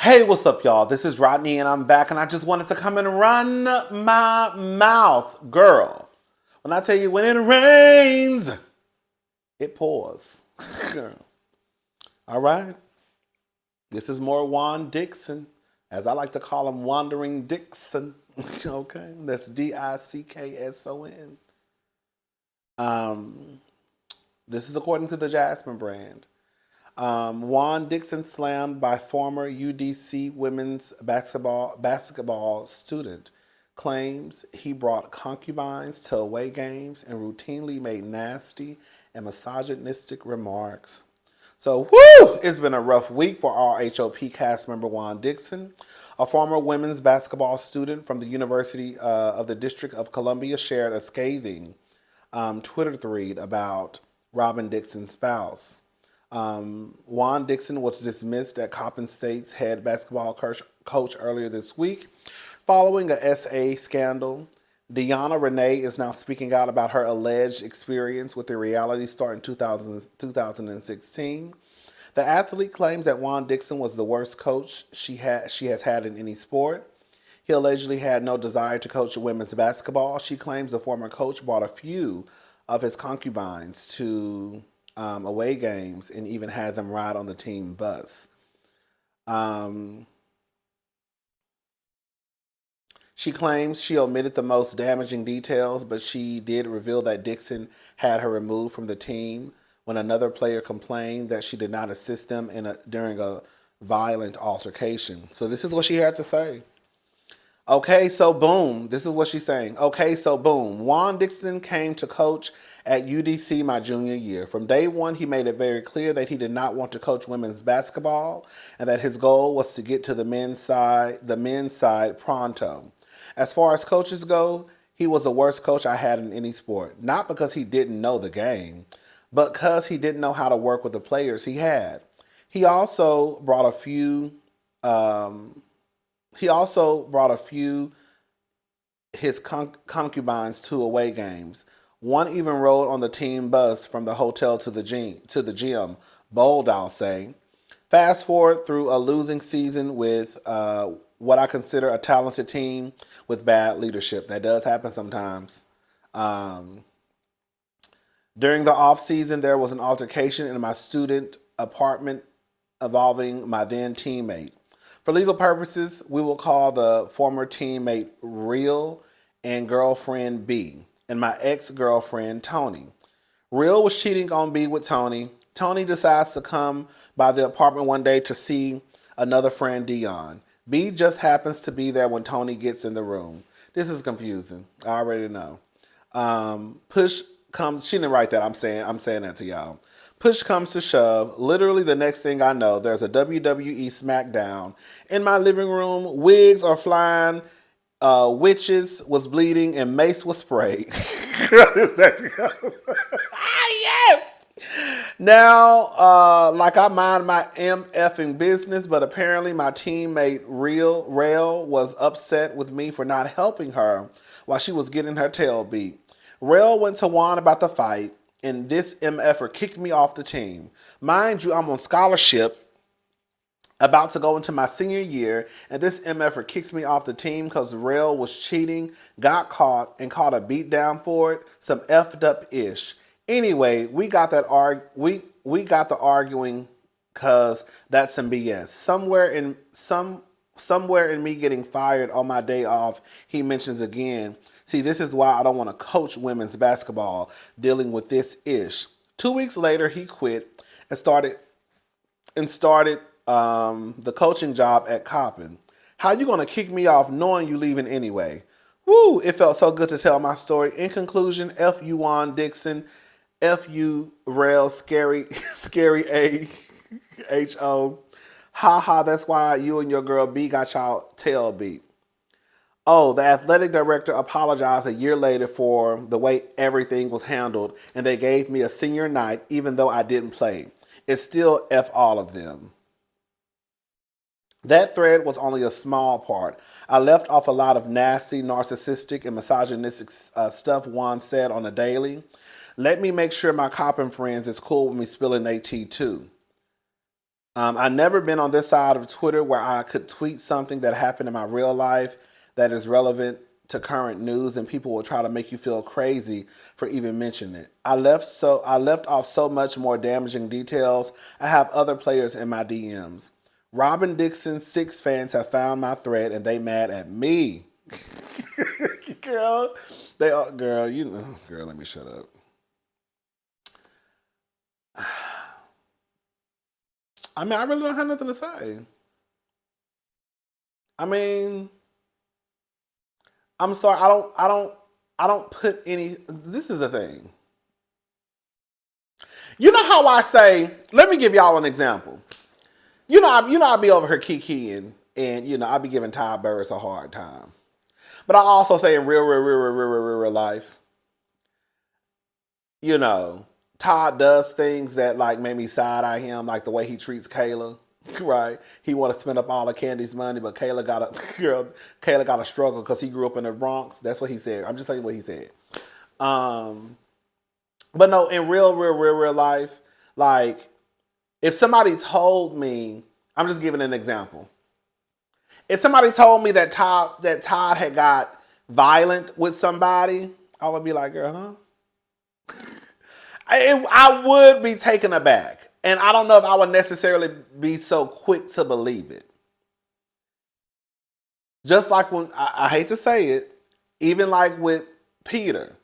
Hey, what's up, y'all? This is Rodney, and I'm back, and I just wanted to come and run my mouth. Girl, when I tell you when it rains, it pours. Girl. All right? This is more Juan Dixon, as I like to call him, Wandering Dixon. Okay? That's Dickson. Um, this is according to the Jasmine brand. Juan Dixon slammed by former UDC women's basketball student claims he brought concubines to away games and routinely made nasty and misogynistic remarks. So, woo! It's been a rough week for our HOP cast member Juan Dixon. A former women's basketball student from the University of the District of Columbia shared a scathing Twitter thread about Robin Dixon's spouse. Juan Dixon was dismissed at Coppin State's head basketball coach earlier this week following a SA scandal. Deanna Renee is now speaking out about her alleged experience with the reality star in 2016. The athlete claims that Juan Dixon was the worst coach she has had in any sport. He allegedly had no desire to coach women's basketball. She claims the former coach brought a few of his concubines to away games and even had them ride on the team bus. Um, she claims she omitted the most damaging details, but she did reveal that Dixon had her removed from the team when another player complained that she did not assist them during a violent altercation. So this is what she had to say. Okay, so boom. This is what she's saying. Okay, so boom. Juan Dixon came to coach at UDC my junior year. From day one, he made it very clear that he did not want to coach women's basketball and that his goal was to get to the men's side pronto. As far as coaches go, he was the worst coach I had in any sport. Not because he didn't know the game, but because he didn't know how to work with the players he had. He also brought a few um, he also brought a few his concubines to away games. One even rode on the team bus from the hotel to the gym. Bold, I'll say. Fast forward through a losing season with what I consider a talented team with bad leadership. That does happen sometimes. Um, During the off season, there was an altercation in my student apartment involving my then teammate. For legal purposes, we will call the former teammate Real and girlfriend B, and my ex girlfriend Tony. Real was cheating on B with Tony. Tony decides to come by the apartment one day to see another friend, Dion. B just happens to be there when Tony gets in the room. This is confusing. I already know. Push comes. She didn't write that. I'm saying that to y'all. Push comes to shove. Literally, the next thing I know, there's a WWE SmackDown in my living room. Wigs are flying. Witches was bleeding and mace was sprayed. Yeah. Now, like I mind my MFing business, but apparently my teammate Real Rail was upset with me for not helping her while she was getting her tail beat. Rail went to Juan about the fight, and this MFer kicked me off the team. Mind you, I'm on scholarship about to go into my senior year, and this MFer kicks me off the team because Rail was cheating, got caught, and caught a beat down for it. Some effed up ish. Anyway, we got the arguing because that's some BS. Somewhere in me getting fired on my day off, he mentions again. See, this is why I don't want to coach women's basketball, dealing with this ish. 2 weeks later, he quit and started the coaching job at Coppin. How you gonna kick me off knowing you leaving anyway? Woo! It felt so good to tell my story. In conclusion, F you Juan Dixon, F you Rail Scary Scary AHO. Ha ha, that's why you and your girl B got y'all tail beat. Oh, the athletic director apologized a year later for the way everything was handled, and they gave me a senior night even though I didn't play. It's still F all of them. That thread was only a small part. I left off a lot of nasty, narcissistic, and misogynistic stuff Juan said on a daily. Let me make sure my copping friends is cool with me spilling their tea too. I've never been on this side of Twitter where I could tweet something that happened in my real life that is relevant to current news, and people will try to make you feel crazy for even mentioning it. I left off so much more damaging details. I have other players in my DMs. Robin Dixon's 6 fans have found my thread and they mad at me. Girl, they are, girl, you know, girl, let me shut up. I mean, I really don't have nothing to say. I mean, I'm sorry. I don't put any. This is the thing. You know how I say? Let me give y'all an example. I be over here kikiing, and I be giving Todd Burris a hard time. But I also say in real life, Todd does things that like make me side eye him, like the way he treats Kayla. Right? He want to spend up all of Candy's money, but Kayla got to struggle because he grew up in the Bronx. That's what he said. I'm just telling you what he said. But no, in real life, like if somebody told me, I'm just giving an example. If somebody told me that Todd had got violent with somebody, I would be like, girl, huh? I would be taken aback. And I don't know if I would necessarily be so quick to believe it. Just like when, I hate to say it, even like with Peter.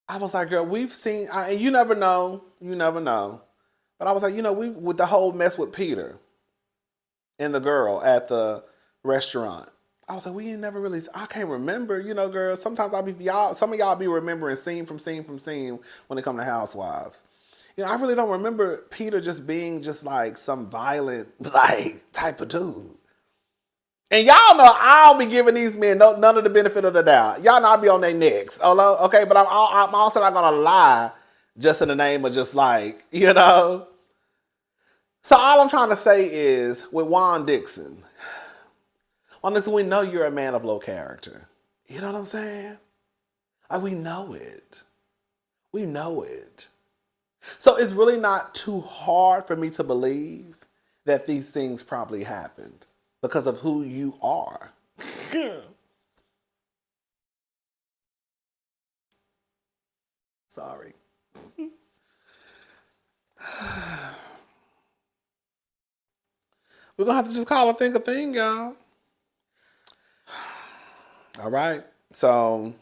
I was like, girl, we've seen, and you never know. But I was like, with the whole mess with Peter and the girl at the restaurant. I was like, we ain't never really, I can't remember, girl. Sometimes some of y'all be remembering scene from scene when it come to Housewives. I really don't remember Peter just being just like some violent, like, type of dude. And y'all know I'll be giving these men none of the benefit of the doubt. Y'all know I'll be on their necks. Okay, but I'm also not going to lie just in the name of just like, So all I'm trying to say is with Juan Dixon, we know you're a man of low character. You know what I'm saying? Like, we know it. We know it. So it's really not too hard for me to believe that these things probably happened because of who you are. Sorry. We're going to have to just call a thing, y'all. All right. So,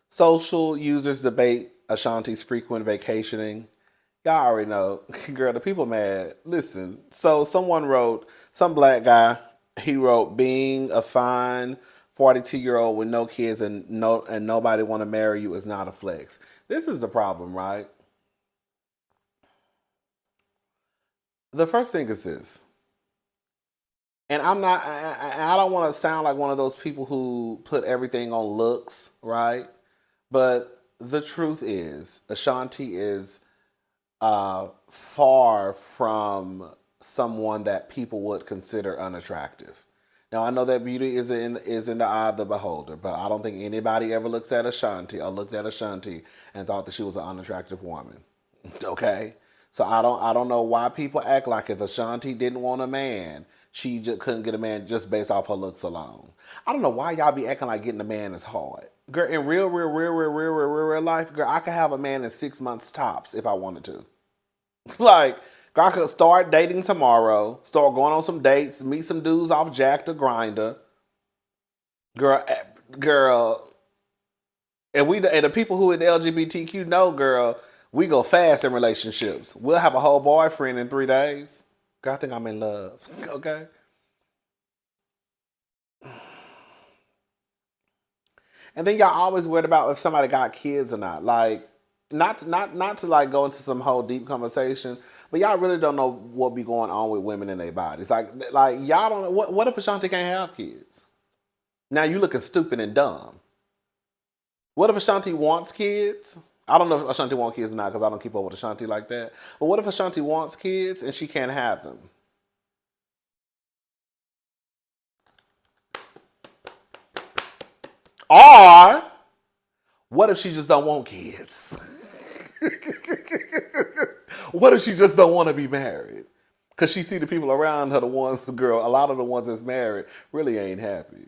social users debate Ashanti's frequent vacationing. Y'all already know. Girl, the people mad. Listen. So, someone wrote, some black guy, he wrote, being a fine 42-year-old with no kids and nobody want to marry you is not a flex. This is the problem, right? The first thing is this. And I don't want to sound like one of those people who put everything on looks, right? But the truth is, Ashanti is far from someone that people would consider unattractive. Now I know that beauty is in the eye of the beholder, but I don't think anybody ever looked at Ashanti and thought that she was an unattractive woman. Okay, so I don't know why people act like if Ashanti didn't want a man, she just couldn't get a man just based off her looks alone. I don't know why y'all be acting like getting a man is hard. Girl, in real life, girl, I could have a man in 6 months tops if I wanted to. Like, girl, I could start dating tomorrow, start going on some dates, meet some dudes off Jack the Grinder. Girl, and the people who in the LGBTQ know, girl, we go fast in relationships. We'll have a whole boyfriend in 3 days. Girl, I think I'm in love. Okay. And then y'all always worried about if somebody got kids or not. Like, not to like go into some whole deep conversation, but y'all really don't know what be going on with women in their bodies. Like y'all don't know what if Ashanti can't have kids? Now you looking stupid and dumb. What if Ashanti wants kids? I don't know if Ashanti wants kids or not because I don't keep up with Ashanti like that. But what if Ashanti wants kids and she can't have them? Or what if she just don't want kids? What if she just don't want to be married? Because she see the people around her, a lot of the ones that's married really ain't happy.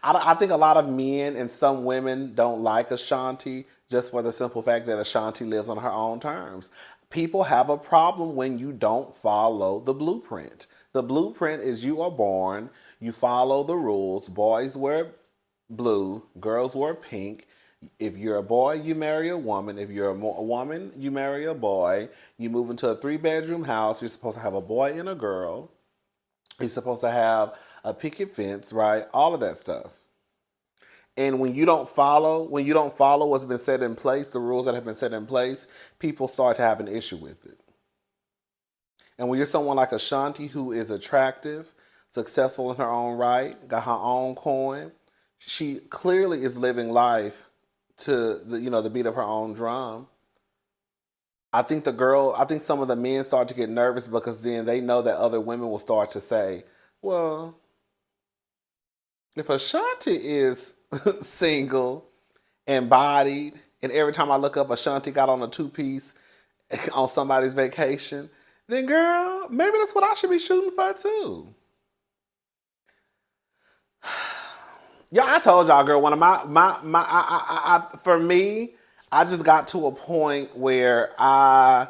I think a lot of men and some women don't like Ashanti just for the simple fact that Ashanti lives on her own terms. People have a problem when you don't follow the blueprint. The blueprint is you are born, you follow the rules. Boys wear blue, girls wear pink. If you're a boy, you marry a woman. If you're a woman, you marry a boy. You move into a 3-bedroom house. You're supposed to have a boy and a girl. You're supposed to have a picket fence, right? All of that stuff. And when you don't follow what's been set in place, the rules that have been set in place, people start to have an issue with it. And when you're someone like Ashanti who is attractive, successful in her own right, got her own coin, she clearly is living life to the beat of her own drum. I think some of the men start to get nervous because then they know that other women will start to say, well, if Ashanti is single and bodied, and every time I look up Ashanti got on a 2-piece on somebody's vacation, then girl, maybe that's what I should be shooting for too. Yeah, I told y'all, girl. One of for me, I just got to a point where I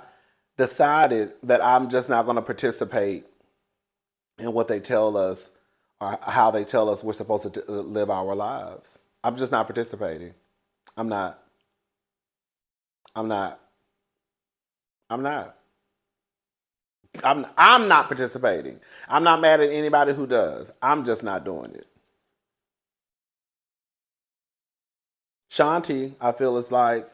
decided that I'm just not going to participate in what they tell us or how they tell us we're supposed to live our lives. I'm just not participating. I'm not. I'm not. I'm not. I'm not participating. I'm not mad at anybody who does. I'm just not doing it. Shanti, I feel is like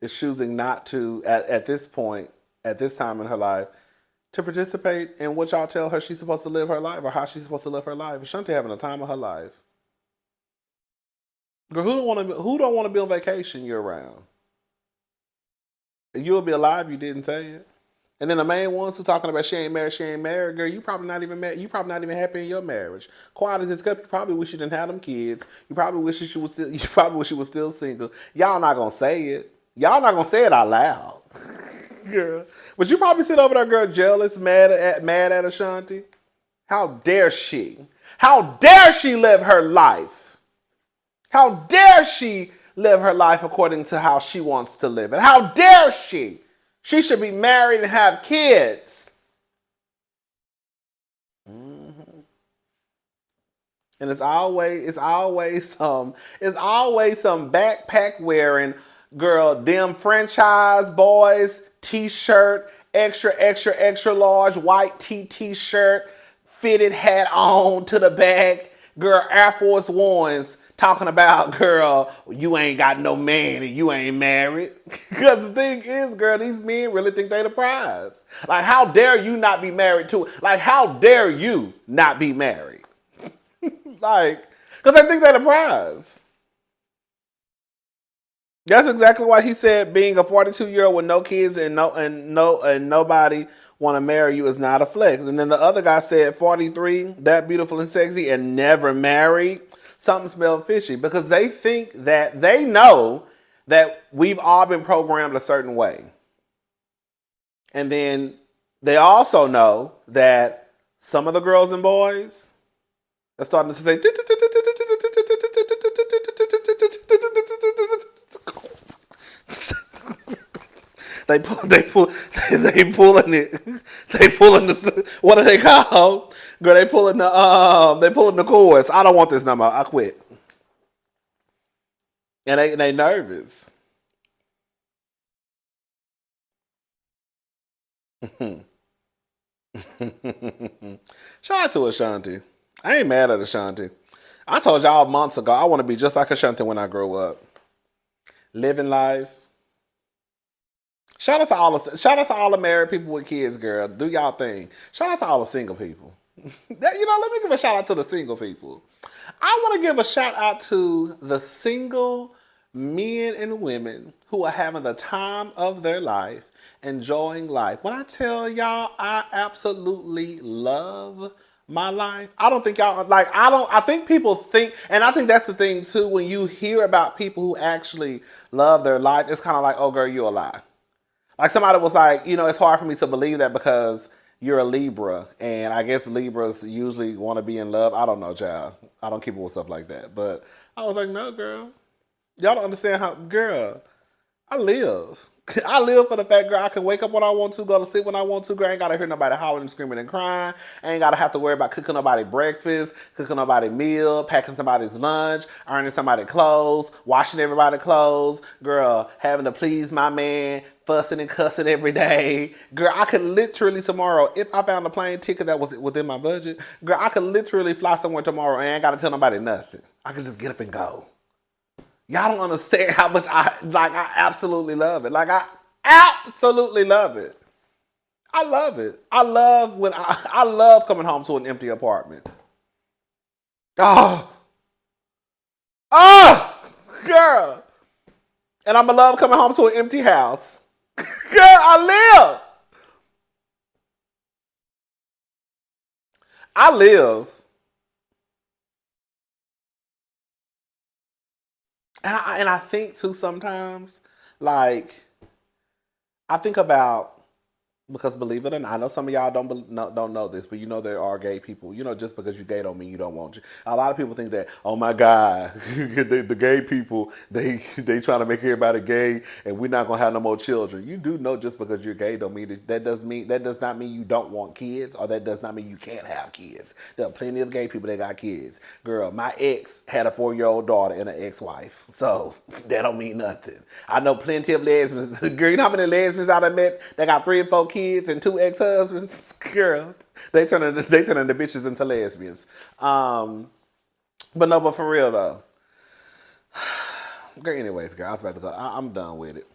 is choosing not to at this point, at this time in her life, to participate in what y'all tell her she's supposed to live her life or how she's supposed to live her life. Shanti having the time of her life. Girl, who don't want to be on vacation year round? You'll be alive, you didn't say it. And then the main ones who talking about she ain't married, girl, you probably not even you probably not even happy in your marriage. Quiet as it's kept, you probably wish you didn't have them kids. You probably wish you probably wish you was still single. Y'all not gonna say it. Y'all not gonna say it out loud. Girl. But you probably sit over there, girl, jealous, mad at Ashanti. How dare she? How dare she live her life? How dare she live her life according to how she wants to live it? How dare she? She should be married and have kids. Mm-hmm. And it's always some backpack wearing girl, them franchise boys t-shirt, extra large white t-shirt, fitted hat on to the back, girl, Air Force Ones talking about, girl, you ain't got no man and you ain't married. Because the thing is, girl, these men really think they the prize. Like, how dare you not be married to? Like, how dare you not be married? Like, because they think they the prize. That's exactly why he said being a 42-year-old with no kids and nobody want to marry you is not a flex. And then the other guy said 43, that beautiful and sexy and never married. Something smelled fishy because they know that we've all been programmed a certain way. And then they also know that some of the girls and boys are starting to say they pulling it. They pulling the what are they called? Girl, they pulling the chords. I don't want this number. I quit. And they nervous. Shout out to Ashanti. I ain't mad at Ashanti. I told y'all months ago I want to be just like Ashanti when I grow up. Living life. Shout out to all the married people with kids, girl. Do y'all thing. Shout out to all the single people. Let me give a shout out to the single people. I want to give a shout out to the single men and women who are having the time of their life, enjoying life. When I tell y'all, I absolutely love My life. I don't think y'all like. I think people think, and I think that's the thing too. When you hear about people who actually love their life, it's kind of like, oh girl, you a lie. Like somebody was like, it's hard for me to believe that because you're a Libra, and I guess Libras usually want to be in love. I don't know, child. I don't keep up with stuff like that. But I was like, no, girl, y'all don't understand how, girl. I live. I live for the fact, girl, I can wake up when I want to, go to sleep when I want to, girl. I ain't gotta hear nobody hollering, screaming, and crying. I ain't gotta have to worry about cooking nobody breakfast, cooking nobody meal, packing somebody's lunch, ironing somebody's clothes, washing everybody's clothes. Girl, having to please my man, fussing and cussing every day. Girl, I could literally tomorrow, if I found a plane ticket that was within my budget, girl, I could literally fly somewhere tomorrow and I ain't gotta tell nobody nothing. I could just get up and go. Y'all don't understand how much I absolutely love it. Like I absolutely love it. I love it. I love coming home to an empty apartment. Oh, oh, girl. And I'm gonna love coming home to an empty house. Girl, I live. I live. And I think too sometimes, like, I think about, because believe it or not, I know some of y'all don't know this, but there are gay people. Just because you gay don't mean you don't want you. A lot of people think that, oh my God, the gay people, they trying to make everybody gay, and we're not gonna have no more children. You do know just because you're gay don't mean that does not mean you don't want kids, or that does not mean you can't have kids. There are plenty of gay people that got kids. Girl, my ex had a 4-year-old daughter and an ex-wife, so that don't mean nothing. I know plenty of lesbians. Girl, you know how many lesbians I done met that got 3 and 4 kids and 2 ex-husbands? Girl, they turn the bitches into lesbians. But for real though. Girl, anyways, girl, I was about to go. I'm done with it.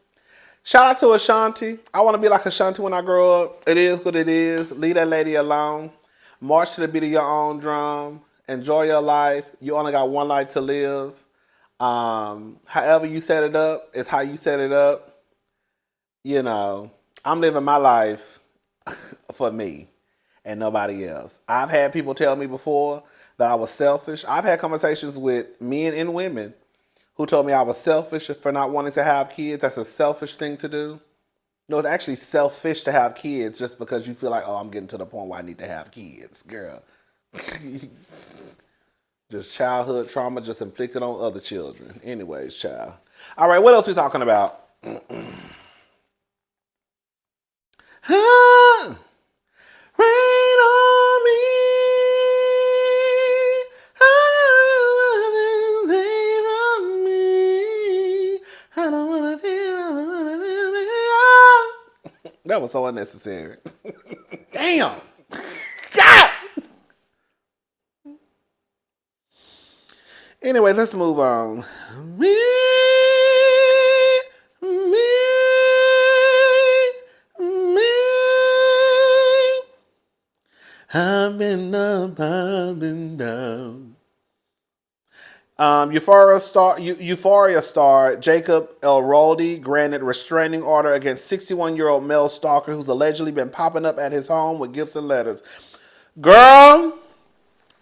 Shout out to Ashanti. I want to be like Ashanti when I grow up. It is what it is. Leave that lady alone. March to the beat of your own drum. Enjoy your life. You only got one life to live. However you set it up, it's how you set it up. I'm living my life for me and nobody else. I've had people tell me before that I was selfish. I've had conversations with men and women who told me I was selfish for not wanting to have kids. That's a selfish thing to do. No, it's actually selfish to have kids just because you feel like, oh, I'm getting to the point where I need to have kids. Girl. Just childhood trauma just inflicted on other children. Anyways, child. All right, what else we talking about? Huh? Rain on me. Rain on me. I don't wanna feel. That was so unnecessary. Damn. God. Anyway, let's move on. Me. I've been up, I've been down. Euphoria star Jacob Elordi granted restraining order against 61-year-old male stalker who's allegedly been popping up at his home with gifts and letters. Girl,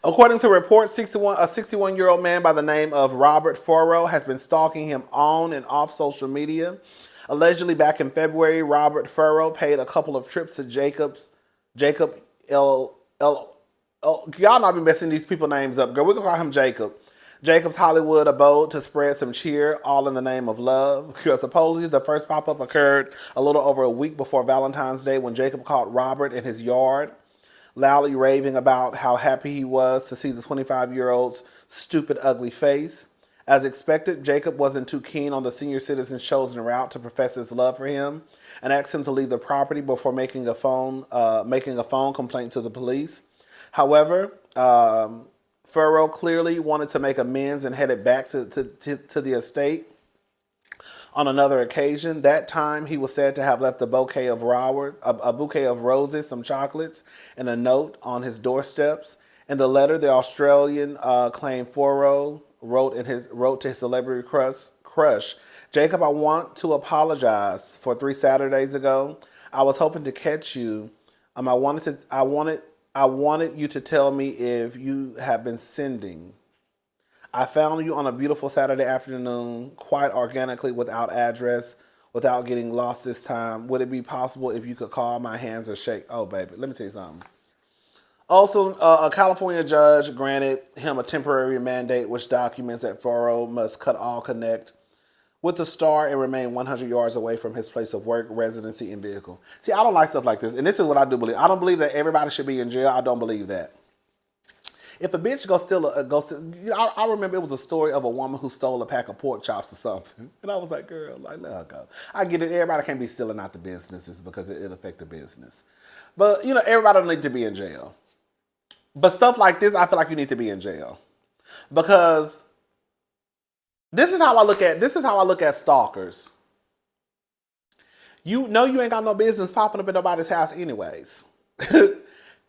according to reports, a 61-year-old man by the name of Robert Furrow has been stalking him on and off social media. Allegedly, back in February, Robert Furrow paid a couple of trips to Jacob y'all not be messing these people names up, girl. We're gonna call him Jacob. Jacob's Hollywood abode to spread some cheer, all in the name of love. Supposedly, the first pop-up occurred a little over a week before Valentine's Day when Jacob caught Robert in his yard, loudly raving about how happy he was to see the 25-year-old's stupid, ugly face. As expected, Jacob wasn't too keen on the senior citizen's chosen route to profess his love for him and asked him to leave the property before making a phone complaint to the police. However, Furrow clearly wanted to make amends and headed back to the estate. On another occasion, that time he was said to have left a bouquet of roses, some chocolates, and a note on his doorsteps. In the letter, the Australian claimed Furrow wrote to his celebrity crush, Jacob, I want to apologize for 3 Saturdays ago. I was hoping to catch you. I wanted I wanted you to tell me if you have been sending. I found you on a beautiful Saturday afternoon, quite organically, without address, without getting lost this time. Would it be possible if you could call my hands or shake? Oh, baby, let me tell you something. Also, a California judge granted him a temporary mandate which documents that Furrow must cut all connect with the star and remain 100 yards away from his place of work, residency, and vehicle. See, I don't like stuff like this, and this is what I do believe. I don't believe that everybody should be in jail. I don't believe that. If a bitch I remember it was a story of a woman who stole a pack of pork chops or something, and I was like, girl, like let her go. I get it. Everybody can't be stealing out the businesses because it affect the business, but everybody don't need to be in jail. But stuff like this, I feel like you need to be in jail because this is how I look at stalkers. You know you ain't got no business popping up in nobody's house anyways.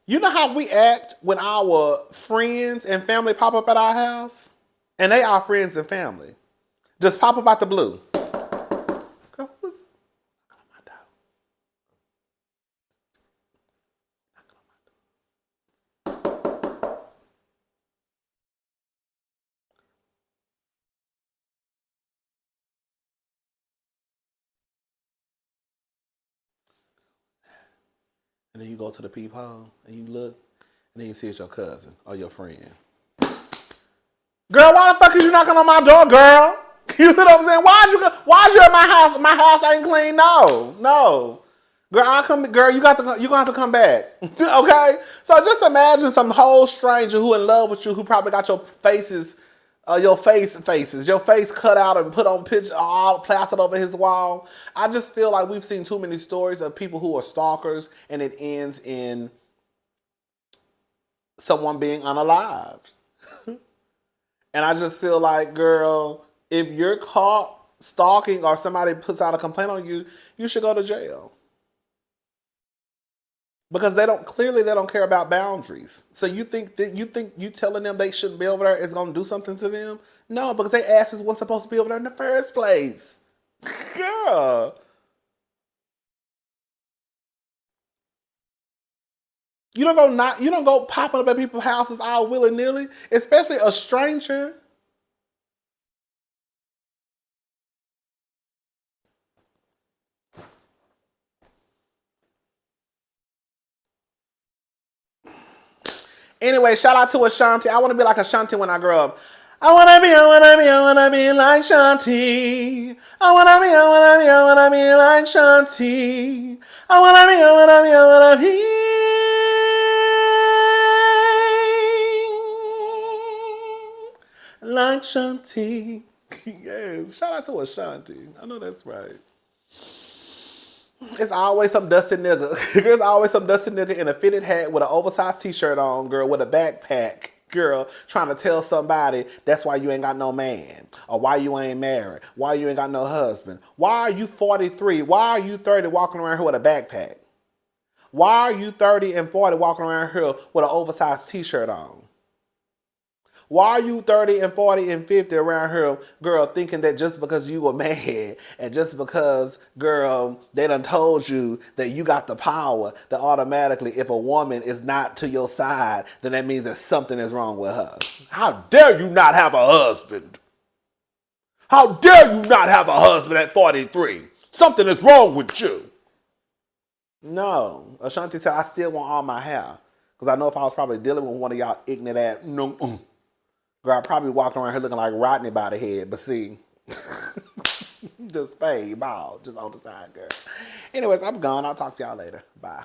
You know how we act when our friends and family pop up at our house? And they are friends and family. Just pop up out the blue. Girl, who's knocking on my door? And then you go to the peephole and you look, and then you see it's your cousin or your friend. Girl, why the fuck is you knocking on my door, girl? You see what I'm saying? Why'd you at my house? My house ain't clean. No. Girl, girl, you gonna have to come back. Okay? So just imagine some whole stranger who in love with you, who probably got your face cut out and put on picture all plastered over his wall. I just feel like we've seen too many stories of people who are stalkers and it ends in someone being unalived. And I just feel like, girl, if you're caught stalking or somebody puts out a complaint on you, you should go to jail. Because they don't care about boundaries. So you think you telling them they shouldn't be over there is gonna do something to them? No, because their asses weren't supposed to be over there in the first place. Girl. You don't go popping up at people's houses all willy-nilly, especially a stranger. Anyway, shout out to Ashanti. I want to be like Ashanti when I grow up. I wanna be like Ashanti. I wanna be like Ashanti. I wanna be like Ashanti. Yes, shout out to Ashanti. I know that's right. It's always some dusty nigga. There's always some dusty nigga in a fitted hat with an oversized t-shirt on, girl, with a backpack, girl, trying to tell somebody that's why you ain't got no man, or why you ain't married, why you ain't got no husband. Why are you 43? Why are you 30 walking around here with a backpack? Why are you 30 and 40 walking around here with an oversized t-shirt on? Why are you 30 and 40 and 50 around here, girl, thinking that just because you were mad and just because, girl, they done told you that you got the power, that automatically if a woman is not to your side, then that means that something is wrong with her. How dare you not have a husband? How dare you not have a husband at 43? Something is wrong with you. No. Ashanti said, I still want all my hair. Because I know if I was probably dealing with one of y'all ignorant ass, girl, I probably walking around here looking like Rodney by the head, but see, just fade, ball, just on the side, girl. Anyways, I'm gone. I'll talk to y'all later. Bye.